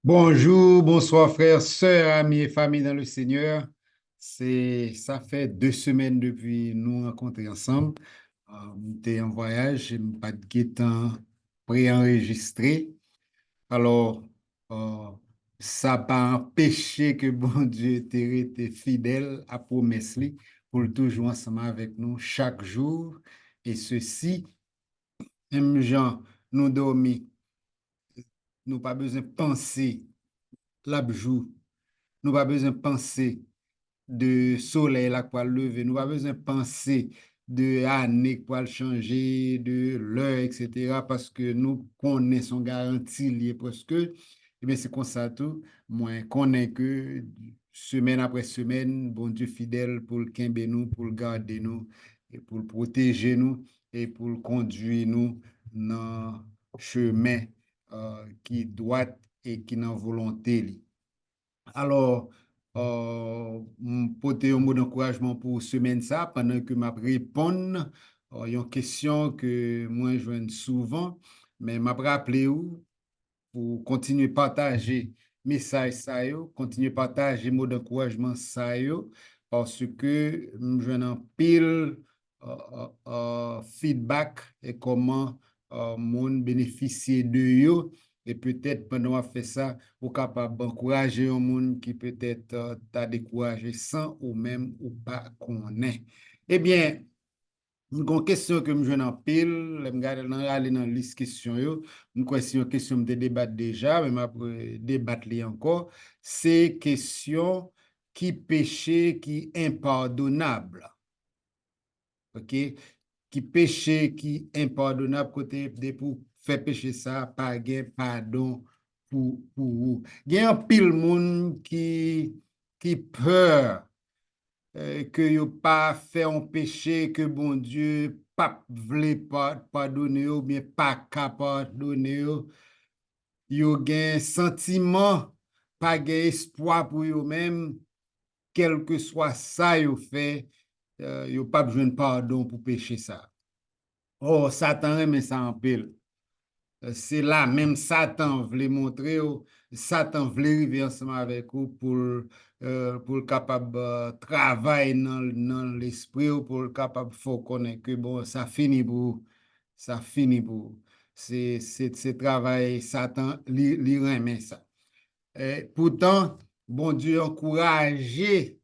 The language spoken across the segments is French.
Bonjour, bonsoir frères, sœurs, amis et familles dans le Seigneur. Ça fait 2 semaines depuis nous rencontrer ensemble. On était en voyage, j'ai pas de guettant préenregistré. Alors, euh, ça n'a pas empêché que bon Dieu était fidèle à promesse li pour le toujours ensemble avec nous chaque jour. Et ceci, même gens, nous dormir, nous pas besoin de penser l'abjou. Nous pas besoin de penser de soleil là pour lever. Nous pas besoin de penser de année pour changer, de l'heure, etc. Parce que nous connaissons garantie liée parce que, eh bien, c'est comme ça tout. Moi, connais que semaine après semaine, bon Dieu fidèle pour le quimber nous, pour le garder nous, et pour le protéger nous, et pour le conduire nous dans le chemin qui doit et qui n'a volonté. Alors, porter un mot d'encouragement pour semaine ça, pendant que m'a réponds une question que moi je joigne souvent, mais m'a rappelé où pour continuer à partager message ça yo, continuer à partager mot d'encouragement ça yo, parce que je un pile feedback et comment moun bénéficier de yo. Et peut-être pendant on fait ça, ou capable d'encourager un monde qui peut-être t'a découragé sans ou même ou pas connaît. Eh bien, une question que je en pile, je regarde aller dans la liste question yo, une question de débat déjà, mais après débattre li encore, c'est question qui péché qui impardonnable. OK? Qui péché qui impardonnable côté de pour faire péché ça pas gain pardon pour vous. Il y a un pile monde qui peur que yo pas fait un péché que bon Dieu pas voulait pas pardonner ou bien pas capable pardonner yo. Yo gen sentiment, pas gen espoir pour yo même, quel que soit ça yo fait, yo pas besoin de pardon pour péché ça. Oh, Satan remet ça en pile. C'est là, même Satan voulait montrer, Satan voulait arriver ensemble avec vous pour le capable travailler dans l'esprit, pour le capable faut connaître que bon, ça finit pour, ça finit pour. C'est travail, Satan, li remet ça. Pourtant, bon Dieu encourageait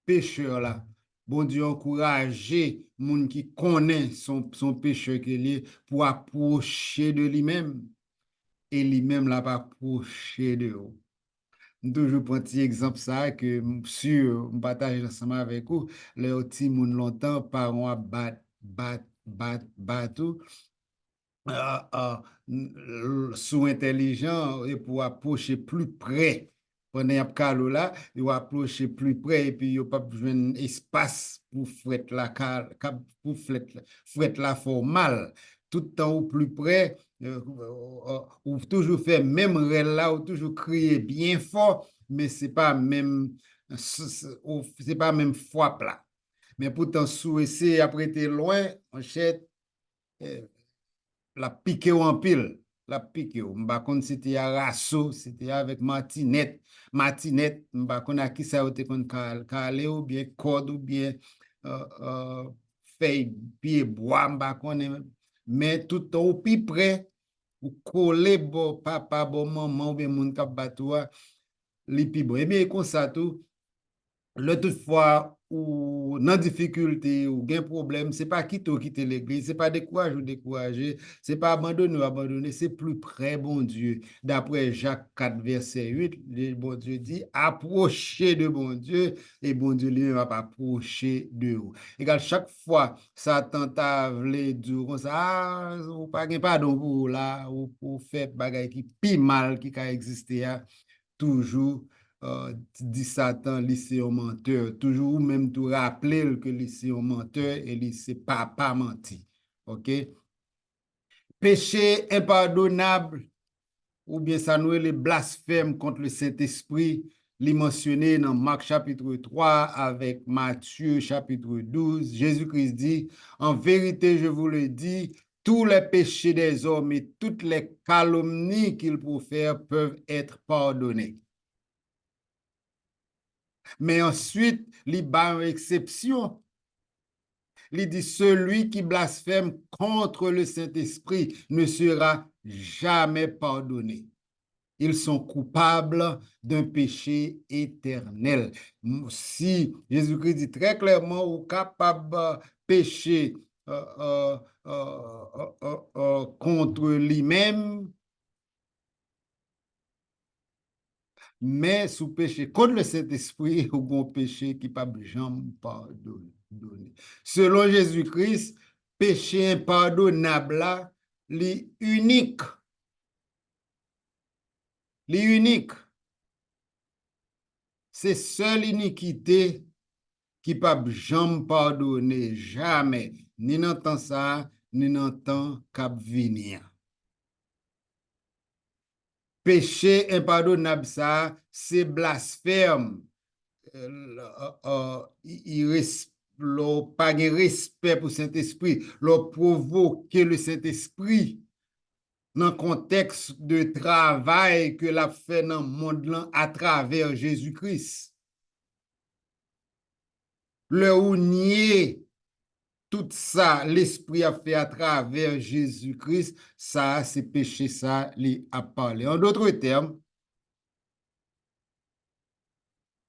pécheur là. Bon Dieu encourager moun qui connaît son péché qu'il est pour approcher de lui-même et lui-même l'a pas approché de vous. Toujours prendre un petit exemple ça que sûr on partage ensemble avec vous le petit moun longtemps parents bat tout sous intelligent et pour approcher plus près. Pendant y a calou là, il va approcher plus près et puis il n'y a pas besoin d'espace pour fouette la pour fouette la formale. Tout le temps au plus près, ou toujours faire même rêve là, ou toujours crier bien fort, mais c'est pas même fois plat. Mais pourtant, sous essayer après t'es loin, on achète la piqué ou en pile, la piqué ou. M'ba kon c'était à Rasso, c'était avec Martinette, m'ba kon à qui ça ou te kon calé ou bien corde ou bien feuille pied bois, m'ba kon mais tout au plus près ou collé bon papa bon maman ou bien moun k'ap batoua li pi bon. Et bien comme ça tout le toutefois ou dans difficulté ou gain problème, c'est pas quitter l'église, c'est pas décourager ou décourager, c'est pas abandonner ou abandonner, c'est plus près bon Dieu. D'après Jacques 4 verset 8, le bon Dieu dit approchez de bon Dieu et bon Dieu lui va pas approcher de vous. Égal chaque fois Satan t'a vle dire comme ça ou pas gain pardon pour là ou pour faire bagay qui pi mal qui a existé toujours dit Satan, lui c'est un menteur. Toujours même tout rappeler que lui c'est un menteur et lui c'est pas menti. OK? Péché impardonnable ou bien ça nous est le blasphème contre le Saint-Esprit, les mentionné dans Marc chapitre 3 avec Matthieu chapitre 12. Jésus-Christ dit, en vérité, je vous le dis, tous les péchés des hommes et toutes les calomnies qu'ils profèrent peuvent être pardonnés. Mais ensuite, il y a une exception. Il dit, celui qui blasphème contre le Saint-Esprit ne sera jamais pardonné. Ils sont coupables d'un péché éternel. Si Jésus-Christ dit très clairement, ou capable de pécher contre lui-même, mais sous péché contre le Saint-Esprit, ou bon péché qui pas jamais pardonné. Selon Jésus-Christ, péché impardonnable, l'unique, l'unique, c'est seule iniquité qui pas jamais pardonner, jamais, ni dans temps ça, ni dans temps cap venir. Péché impardonnable ça, c'est blasphème. Il pas de respect pour Saint-Esprit, le provoquer le Saint-Esprit dans le contexte de travail que l'a fait dans le monde à travers Jésus-Christ. Le ou nier tout ça, l'Esprit a fait à travers Jésus-Christ, ça, c'est péché, ça, lui a parlé. En d'autres termes,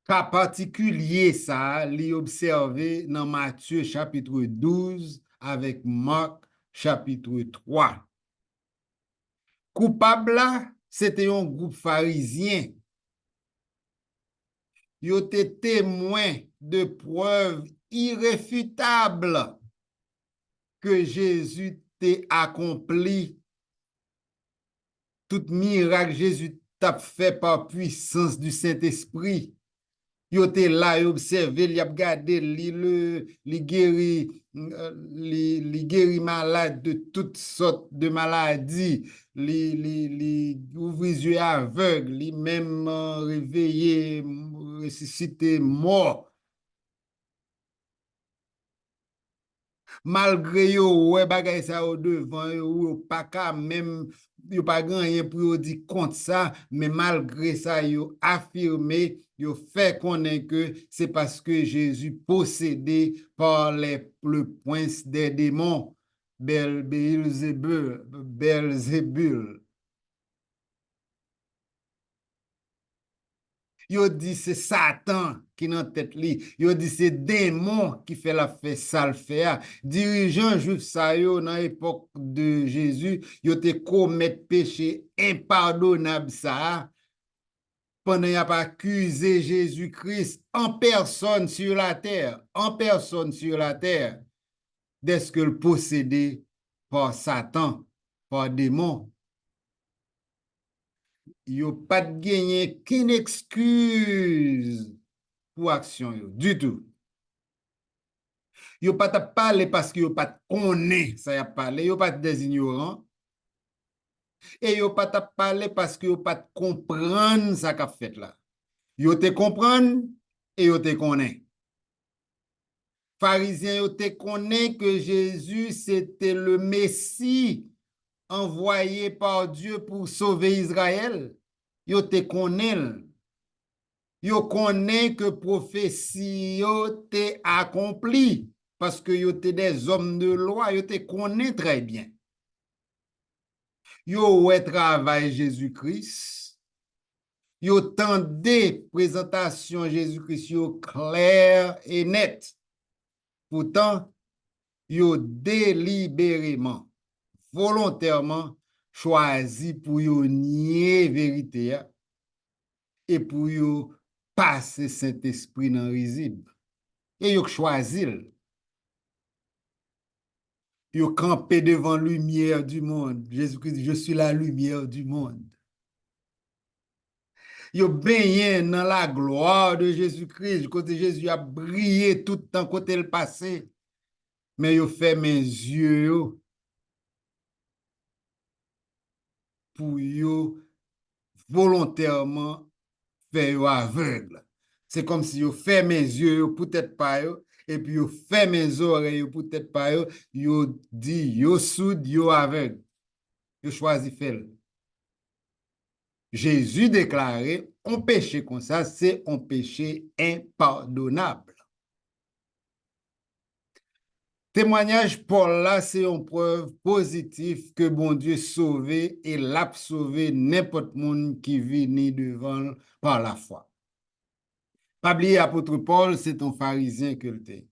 cas particulier, ça, lui observé dans Matthieu chapitre 12 avec Marc chapitre 3. Coupable là, c'était un groupe pharisien. Ils étaient témoins de preuves irréfutables que Jésus t'a accompli. Tout miracle Jésus t'a fait par puissance du Saint-Esprit. Yo te là, yo observé, il a regardé, li guéri, li guéri malade de toutes sortes de maladies, li ouvri yeux aveugles, li même réveillé, ressuscité, mort. Malgré yo, ouais, bagay sa au devant, yo pas ka même, yo pas gagné pour yo dire contre ça, mais malgré ça, yo affirmé, yo fait connaître que c'est parce que Jésus possédé par le prince des démons, Belzébul. Yo dit c'est Satan qui dans tête li. Yo dit c'est démon qui fait la fait ça le faire. Dirigeant juif ça yo dans l'époque de Jésus, yo te commettre péché impardonnable ça pendant y a pas accusé Jésus-Christ en personne sur la terre, d'être que le possédé par Satan, par démon. Yo pas de gagné qu'une excuse pour action yo, du tout. Yo pas parler parce que yo pas connaît ça y a parlé, yo pas des ignorants et yo pas parler parce que yo pas comprendre ça qu'a fait là. Yo te comprendre et yo te connaît. Pharisiens yo te connaît que Jésus c'était le Messie envoyé par Dieu pour sauver Israël. Yo te connaît. Yo connaît que prophétie yo te accompli parce que yo te des hommes de loi, yo te connaît très bien. Yo ouais travail Jésus-Christ. Yo tendez présentation Jésus-Christ yo clair et net. Pourtant, yo délibérément, volontairement choisi pour yo nier vérité et pour yo passer Saint-Esprit dans risible. Et yo choisi. Yo campé devant la lumière du monde. Jésus-Christ dit, je suis la lumière du monde. Yo baigné dans la gloire de Jésus-Christ. Côté Jésus a brillé tout le temps côté le passé. Mais yo fait mes yeux pour yo volontairement faire yo aveugle. C'est comme si yo fait mes yeux peut-être pas yo et puis yo ferme les oreilles pour tête pa yo, yo dit yo soud, yo aveugle. Yo choisi faire. Jésus déclarait, un péché comme ça, c'est un péché impardonnable. Témoignage Paul là, c'est une preuve positive que bon Dieu sauvé et l'a sauvé n'importe monde qui vient devant par la foi. Pas oublier apôtre Paul, c'est un pharisien que l'était.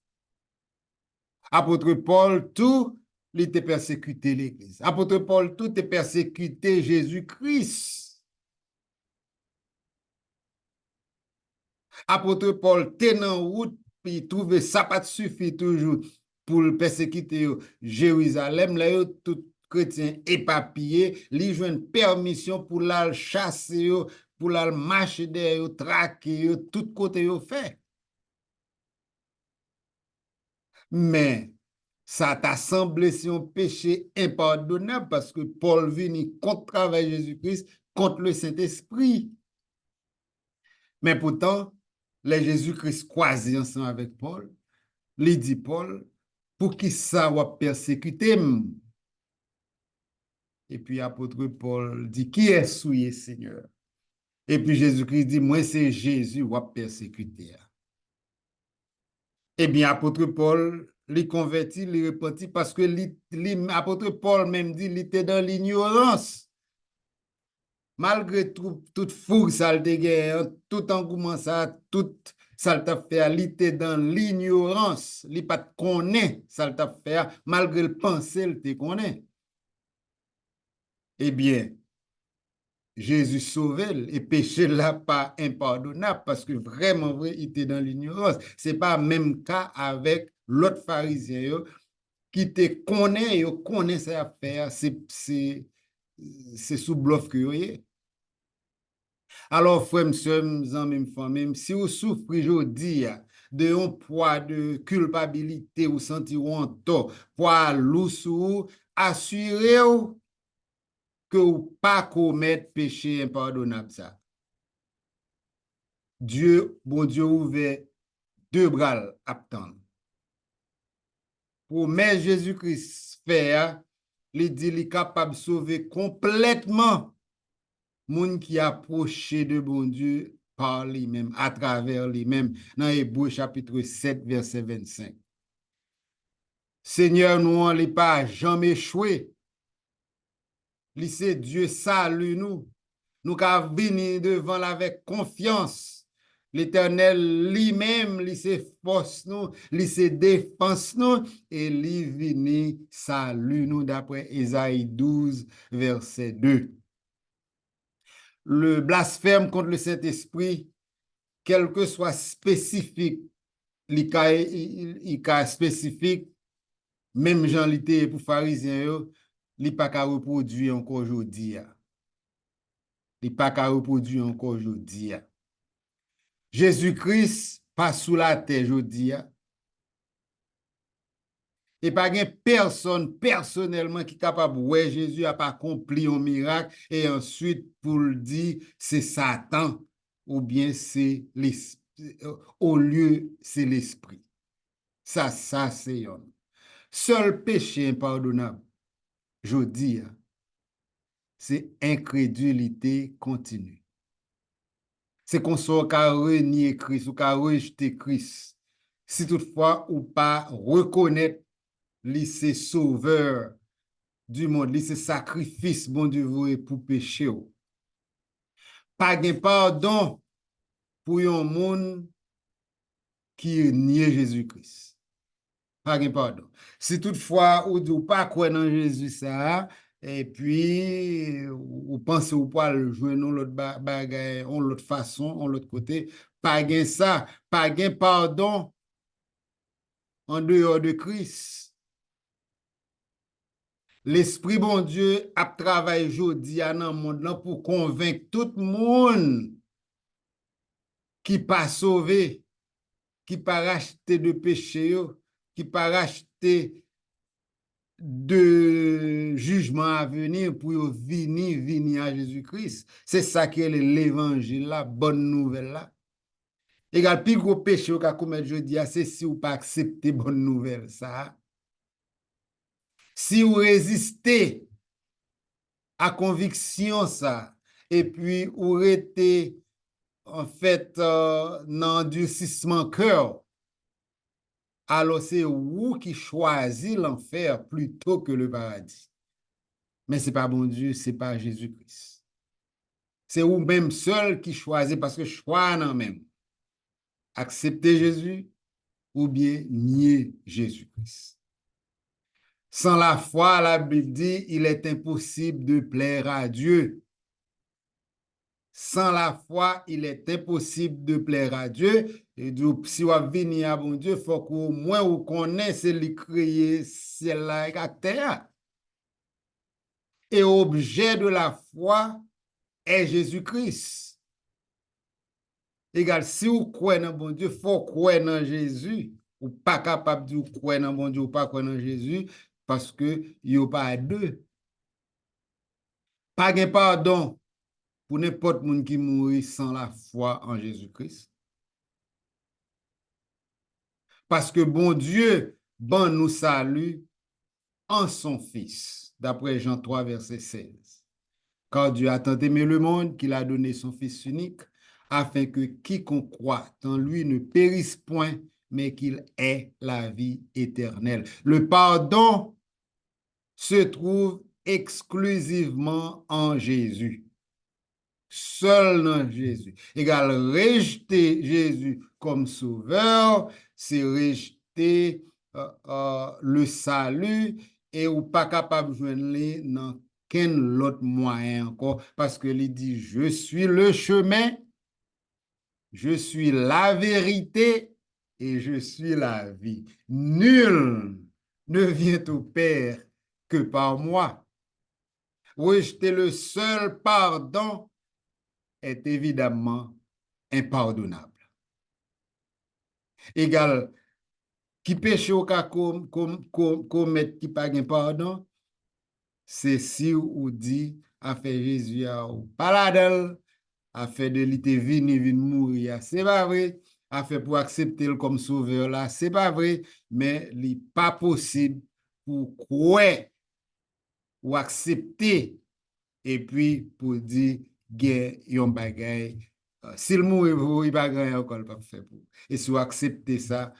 Apôtre Paul, tout, il était persécuté l'Église. Apôtre Paul, tout est persécuté Jésus-Christ. Apôtre Paul, tenant route, puis trouve ça pas suffit toujours pour le persécuter Jérusalem. Là, tout chrétien éparpillé, li joint permission pour la chasser, pour la marcher derrière, traquer, tout côté fait. Mais ça t'a semblé si un péché impardonnable parce que Paul vient contre travail Jésus-Christ, contre le Saint-Esprit. Mais pourtant, les Jésus-Christ croisés ensemble avec Paul, lui dit Paul, pour qui ça va persécuter. Et puis apôtre Paul dit, qui est souillé, Seigneur? Et puis Jésus-Christ dit, moi c'est Jésus qui va persécuter. Eh bien, apôtre Paul, les converti, les repentit parce que l'apôtre Paul même dit, il était dans l'ignorance. Malgré toute fougue, ça le tout engouement, ça, tout ça le fait, il était dans l'ignorance. Il pas connaît ça le fait, malgré le pensée, il te connaît. Eh bien, Jésus sauvé et péché là pas impardonnable parce que vraiment vrai, il était dans l'ignorance. C'est pas même cas avec l'autre pharisien qui te connaît, yo connaît ses affaires, c'est sous bluff que yo. Alors, frère, monsieur, mes famille, si vous souffrez aujourd'hui de un poids de culpabilité ou sentiment en tort, poids lourd sur assurez-vous que vous pas commettre péché impardonnable ça. Dieu, bon Dieu, ouvert deux bras à attendre. Pour mettre Jésus-Christ faire, il dit qu'il est capable de sauver complètement moun qui approché de bon Dieu par lui-même, à travers lui-même, dans Hébreux chapitre 7, verset 25. Seigneur, nous, on n'est pas jamais échoué. C'est Dieu salue nous. Nous avons venir devant avec confiance. L'Éternel lui-même, lui c'est force nous, lui c'est défense nous, et lui vini salue nous d'après Ésaïe 12, verset 2. Le blasphème contre le Saint-Esprit, quel que soit spécifique, il cas spécifique, même Jean l'été pour pharisiens, il n'est pas qu'à reproduire encore aujourd'hui. Il n'est pas qu'à reproduire encore aujourd'hui. Jésus-Christ passe sous la terre aujourd'hui. Et pas de personne personnellement qui est capable de voir Jésus a pas accompli un miracle et ensuite pour le dire c'est Satan ou bien c'est l'esprit. Au lieu c'est l'esprit. Ça c'est un. Seul péché impardonnable, je dis, c'est incrédulité continue. C'est qu'on soit qu'à renier Christ ou qu'à rejeter Christ. Si toutefois ou pas reconnaître lui c'est sauveur du monde, lui c'est sacrifice bon Dieu voué pour péché. Pas de pardon pour un monde qui nie Jésus-Christ. Pas de pardon. Si toutefois ou dit pas quoi dans Jésus ça, et puis ou pense ou pas le jouer non l'autre bagaille, on l'autre façon, on l'autre côté, pas de ça, pas de pardon en dehors de Christ. L'Esprit bon Dieu a travaillé aujourd'hui dans le monde pour convaincre tout le monde qui pas sauvé, qui pas racheté de péché, qui pas racheté de jugement à venir pour venir à Jésus-Christ. C'est ça qui est l'évangile, la bonne nouvelle là. Égal, plus gros péché ou ka commettre jeudi, c'est si ou pas accepter bonne nouvelle, ça. Si ou résistez à conviction, ça, et puis ou rester, en fait, dans endurcissement cœur, alors c'est vous qui choisissez l'enfer plutôt que le paradis. Mais c'est pas bon Dieu, c'est pas Jésus-Christ. C'est vous-même seul qui choisit parce que choix non même. Accepter Jésus ou bien nier Jésus-Christ. Sans la foi, la Bible dit, il est impossible de plaire à Dieu. Sans la foi, il est impossible de plaire à Dieu. Et donc, si vous venez à bon Dieu, il faut qu'au moins vous connaissez le créer ciel-là et terre. Et objet de la foi est Jésus-Christ. Égal, si vous croyez dans bon Dieu, il faut croire dans Jésus. Ou pas capable de croire dans bon Dieu ou pas croire dans Jésus parce que il n'y a pas deux. Pas de pardon pour n'importe qui mourit sans la foi en Jésus-Christ. Parce que bon Dieu, bon nous salue en son Fils, d'après Jean 3, verset 16. Car Dieu a tant aimé le monde qu'il a donné son Fils unique, afin que quiconque croit en lui ne périsse point, mais qu'il ait la vie éternelle. Le pardon se trouve exclusivement en Jésus. Seul dans Jésus. Égal, rejeter Jésus comme sauveur, c'est rejeter le salut et ou pas capable de joindre dans quel autre moyen encore parce que il dit je suis le chemin, je suis la vérité et je suis la vie. Nul ne vient au Père que par moi. Rejeter le seul pardon est évidemment impardonnable. Égal, qui péché au cas commettre qui pas pardon, c'est si ou dit a fait Jésus ou paladel, a fait de l'été venu mourir, c'est pas vrai, a fait pour accepter le comme sauveur là, c'est pas vrai, mais il pas possible pour croire ou accepter et puis pour dire gain yon bagay s'il mourit pour il pas grand encore pas faire pour et si vous acceptez ça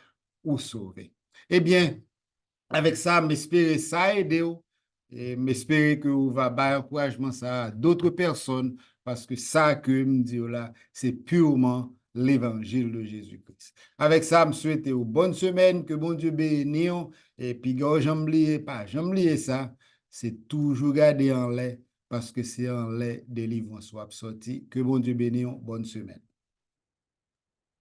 ou sauver eh bien avec ça m'espérer ça aider et m'espérer que vous va bas encouragement ça à d'autres personnes parce que ça que me dit là c'est purement l'évangile de Jésus-Christ. Avec ça, me souhaite une bonne semaine, que bon Dieu bénisse et puis j'oublie pas, j'oublie ça, c'est toujours garder en l'air parce que c'est en l'air des livres soit sorti. Que bon Dieu bénisse, bonne semaine.